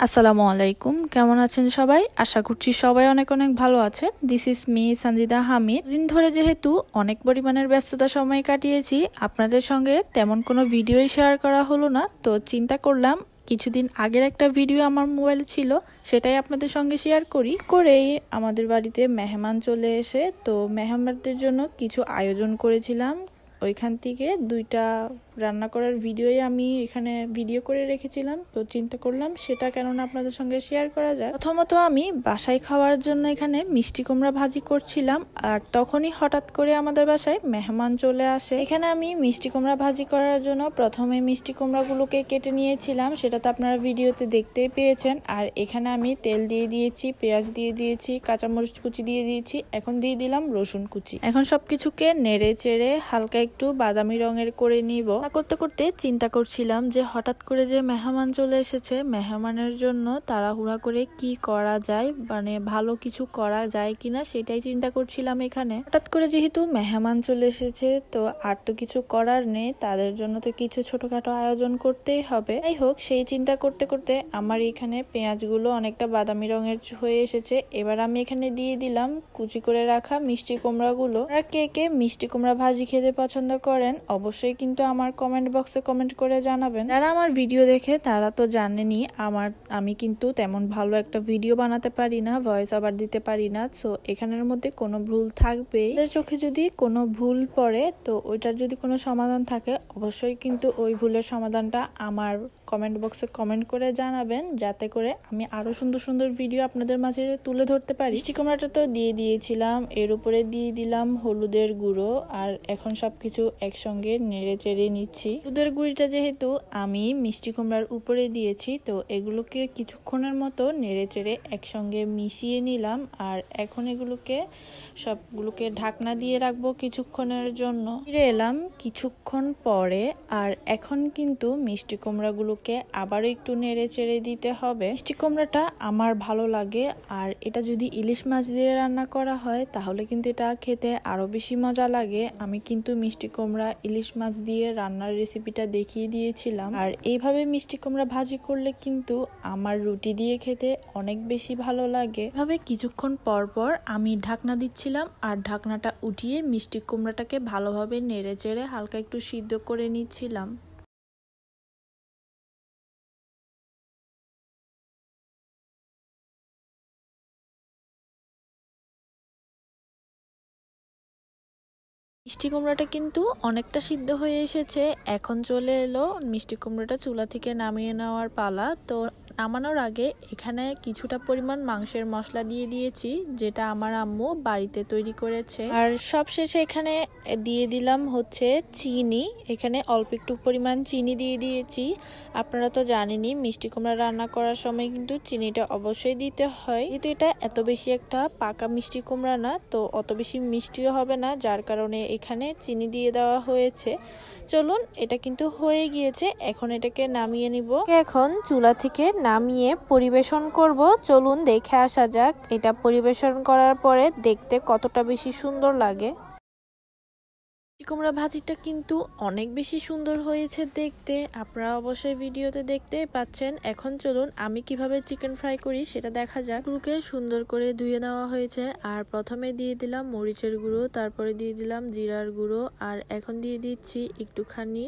আসসালামু আলাইকুম, কেমন আছেন সবাই? আশা করছি সবাই অনেক অনেক ভালো আছেন। This is me Sanjida Hamid. দিন ধরে যেহেতু অনেক পরিমাণের ব্যস্ততা সময় কাটিয়েছি, আপনাদের সঙ্গে তেমন কোনো ভিডিওই শেয়ার করা হলো না, তো চিন্তা করলাম কিছুদিন আগের একটা ভিডিও আমার মোবাইলে ছিল, সেটাই আপনাদের সঙ্গে শেয়ার করেই আমাদের বাড়িতে মেহমান চলে এসে, তো মেহমানদের জন্য কিছু আয়োজন করেছিলাম। ওইখান থেকে দুইটা রান্না করার ভিডিওই আমি এখানে ভিডিও করে রেখেছিলাম, তো চিন্তা করলাম সেটা কেননা আপনাদের সঙ্গে শেয়ার করা যায়। প্রথমত আমি বাসায় খাওয়ার জন্য এখানে মিষ্টি কুমড়া ভাজি করছিলাম, আর তখনই হঠাৎ করে আমাদের বাসায় মেহমান চলে আসে। এখানে আমি মিষ্টি কুমড়া ভাজি করার জন্য প্রথমে মিষ্টি কুমড়াগুলোকে কেটে নিয়েছিলাম, সেটা তো আপনারা ভিডিওতে দেখতেই পেয়েছেন। আর এখানে আমি তেল দিয়ে দিয়েছি, পেঁয়াজ দিয়ে দিয়েছি, কাঁচামরিচ কুচি দিয়ে দিয়েছি, এখন দিয়ে দিলাম রসুন কুচি। এখন সবকিছুকে নেড়ে চেড়ে হালকা একটু বাদামি রঙের করে নিব। করতে করতে চিন্তা করছিলাম যে হঠাৎ করে যে মেহমান চলে এসেছে, মেহমানের জন্য তাড়াহুড়া করে কি করা যায়, মানে ভালো কিছু করা যায় কিনা সেটাই চিন্তা করছিলাম। এখানে হঠাৎ করে যেহেতু মেহমান চলে এসেছে, তো আর তো কিছু করার নেই, তাদের জন্য তো কিছু ছোটখাটো আয়োজন করতেই হবে। যাই হোক, সেই চিন্তা করতে করতে আমার এখানে পেঁয়াজগুলো অনেকটা বাদামি রঙের হয়ে এসেছে। এবার আমি এখানে দিয়ে দিলাম কুচি করে রাখা মিষ্টি কুমড়াগুলো। আর কে কে মিষ্টি কুমড়া ভাজি খেতে পছন্দ করেন অবশ্যই কিন্তু আমার কমেন্ট বক্সে কমেন্ট করে জানাবেন। যারা আমার ভিডিও দেখে তারা তো জানেনই আমি কিন্তু তেমন ভালো একটা ভিডিও বানাতে পারি না, ভয়েস আবার দিতে পারি না, সো এখানের মধ্যে কোনো ভুল থাকবেই। তাদের চোখে যদি কোনো ভুল পড়ে, তো ওইটার যদি কোনো সমাধান থাকে অবশ্যই কিন্তু ওই ভুলের সমাধানটা আমার কমেন্ট বক্সে কমেন্ট করে জানাবেন, যাতে করে আমি আরো সুন্দর সুন্দর ভিডিও আপনাদের মাঝে তুলে ধরতে পারি। মিষ্টি কুমড়াটা তো দিয়ে দিয়েছিলাম, এর উপরে দিয়ে দিলাম হলুদের গুঁড়ো, আর এখন সবকিছু একসঙ্গে নেড়ে চেড়ে নিচ্ছি। হলুদের গুঁড়িটা যেহেতু আমি মিষ্টি কুমড়ার উপরে দিয়েছি, তো এগুলোকে কিছুক্ষণের মতো নেড়ে চেড়ে একসঙ্গে মিশিয়ে নিলাম। আর এখন এগুলোকে সবগুলোকে ঢাকনা দিয়ে রাখবো কিছুক্ষণের জন্য। ফিরে এলাম কিছুক্ষণ পরে, আর এখন কিন্তু মিষ্টি কুমড়াগুলোকে আবারও একটু নেড়ে চেড়ে দিতে হবে। মিষ্টি কুমড়াটা আমার ভালো লাগে, আর এটা যদি ইলিশ মাছ দিয়ে রান্না করা হয় তাহলে কিন্তু এটা খেতে আরো বেশি মজা লাগে। আমি কিন্তু মিষ্টি কুমড়া ইলিশ মাছ দিয়ে রান্নার রেসিপিটা দেখিয়ে দিয়েছিলাম, আর এইভাবে মিষ্টি কুমড়া ভাজি করলে কিন্তু আমার রুটি দিয়ে খেতে অনেক বেশি ভালো লাগে। এভাবে কিছুক্ষণ পর পর আমি ঢাকনা দিচ্ছিলাম, আর ঢাকনাটা উঠিয়ে মিষ্টি কুমড়াটাকে ভালোভাবে নেড়ে চেড়ে হালকা একটু সিদ্ধ করে নিচ্ছিলাম। মিষ্টি কুমড়াটা কিন্তু অনেকটা সিদ্ধ হয়ে এসেছে। এখন চলে এলো মিষ্টি কুমড়াটা চুলা থেকে নামিয়ে নেওয়ার পালা। তো নামানোর আগে এখানে কিছুটা পরিমাণ মাংসের মশলা দিয়ে দিয়েছি, যেটা আমার আম্মু বাড়িতে তৈরি করেছে। আর সবশেষে এখানে দিয়ে দিলাম হচ্ছে চিনি। এখানে অল্প একটু পরিমাণ চিনি দিয়ে দিয়েছি। আপনারা তো জানেনই মিষ্টি কুমড়া রান্না করার সময় কিন্তু চিনিটা অবশ্যই দিতে হয়, কিন্তু এটা এত বেশি একটা পাকা মিষ্টি কুমড়া না, তো অত বেশি মিষ্টিও হবে না, যার কারণে এখানে চিনি দিয়ে দেওয়া হয়েছে। চলুন, এটা কিন্তু হয়ে গিয়েছে, এখন এটাকে নামিয়ে নিব। এখন চুলা থেকে নামিয়ে পরিবেশন করব। চলুন দেখে আসা যাক এটা পরিবেশন করার পরে দেখতে কতটা বেশি সুন্দর লাগে। মিষ্টি কুমড়া ভাজিটা কিন্তু অনেক বেশি সুন্দর হয়েছে দেখতে, আপনারা অবশ্যই ভিডিওতে দেখতেই পাচ্ছেন। এখন চলুন আমি কিভাবে চিকেন ফ্রাই করি সেটা দেখা যাক। এগুলোকে সুন্দর করে ধুয়ে নেওয়া হয়েছে, আর প্রথমে দিয়ে দিলাম মরিচের গুঁড়ো, তারপরে দিয়ে দিলাম জিরার গুঁড়ো, আর এখন দিয়ে দিচ্ছি একটুখানি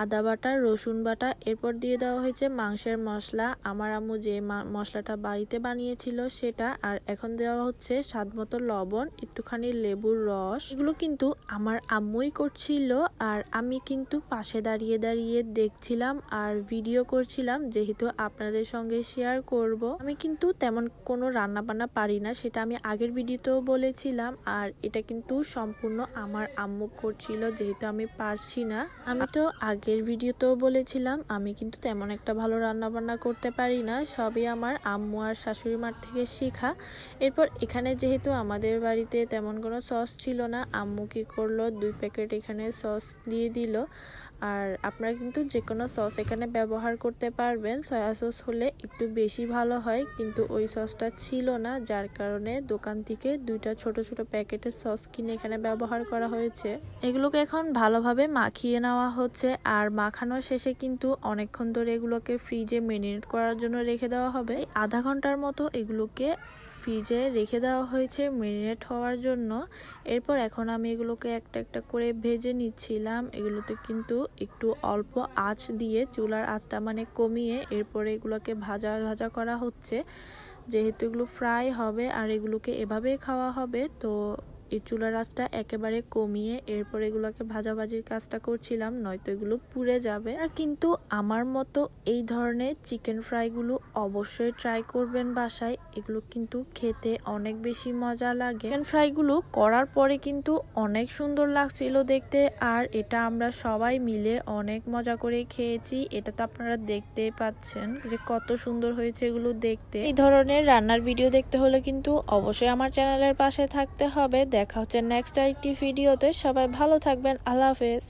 আদা বাটা, রসুন বাটা, এরপর দিয়ে দেওয়া হয়েছে মাংসের মশলা, আমার আম্মু যে মশলাটা বাড়িতে বানিয়েছিল সেটা, আর এখন দেওয়া হচ্ছে স্বাদ মতো লবণ, একটুখানি লেবুর রস। এগুলো কিন্তু আমার আম্মুই করছিল, আর আমি কিন্তু পাশে দাঁড়িয়ে দাঁড়িয়ে দেখছিলাম আর ভিডিও করছিলাম, যেহেতু আপনাদের সঙ্গে শেয়ার করব। আমি কিন্তু তেমন কোনো রান্না বান্না পারি না, সেটা আমি আগের ভিডিওতেও বলেছিলাম, আর এটা কিন্তু সম্পূর্ণ আমার আম্মু করছিল, যেহেতু আমি পারছি না। আমি তো আগের ভিডিওতেও বলেছিলাম আমি কিন্তু তেমন একটা ভালো রান্না বান্না করতে পারি না, সবই আমার আম্মু আর শাশুড়ি মার থেকে শেখা। এরপর এখানে যেহেতু আমাদের বাড়িতে তেমন কোনো সস ছিল না, আম্মু কি করলো 2 প্যাকেট এখানে সস দিয়ে দিল। আর আপনারা কিন্তু যে কোনো সস এখানে ব্যবহার করতে পারবেন। সয়া সস হলে একটু বেশি ভালো হয়, কিন্তু ওই সসটা ছিল না, যার কারণে দোকান থেকে 2টা ছোট ছোট প্যাকেটের সস কিনে এখানে ব্যবহার করা হয়েছে। এগুলোকে এখন ভালোভাবে মাখিয়ে নেওয়া হচ্ছে। আর মাখানোর শেষে কিন্তু অনেকক্ষণ ধরে এগুলোকে ফ্রিজে মেরিনেট করার জন্য রেখে দেওয়া হবে। আধা ঘন্টার মতো এগুলোকে ফ্রিজে রেখে দেওয়া হয়েছে মেরিনেট হওয়ার জন্য। এরপর এখন আমি এগুলোকে একটা একটা করে ভেজে নিচ্ছিলাম। এগুলোতে কিন্তু একটু অল্প আঁচ দিয়ে, চুলার আঁচটা মানে কমিয়ে, এরপরে এগুলোকে ভাজা ভাজা করা হচ্ছে। যেহেতু এগুলো ফ্রাই হবে আর এগুলোকে এভাবেই খাওয়া হবে, তো এই চুলার আঁচটা একেবারে কমিয়ে এরপর এগুলোকে ভাজাভাজির কাজটা করছিলাম, নয়তো এগুলো পুড়ে যাবে। আর কিন্তু আমার মতো এই ধরনের চিকেন ফ্রাইগুলো অবশ্যই ট্রাই করবেন বাসায়। এগুলো কিন্তু খেতে অনেক বেশি মজা লাগে। চিকেন ফ্রাইগুলো করার পরে কিন্তু অনেক সুন্দর লাগছিল দেখতে। আর এটা আমরা সবাই মিলে অনেক মজা করে খেয়েছি। এটা তো আপনারা দেখতেই পাচ্ছেন যে কত সুন্দর হয়েছে এগুলো দেখতে। এই ধরনের রান্নার ভিডিও দেখতে হলে কিন্তু অবশ্যই আমার চ্যানেলের পাশে থাকতে হবে। দেখা হচ্ছে নেক্সট আরেকটি ভিডিওতে। সবাই ভালো থাকবেন। আল্লাহ হাফেজ।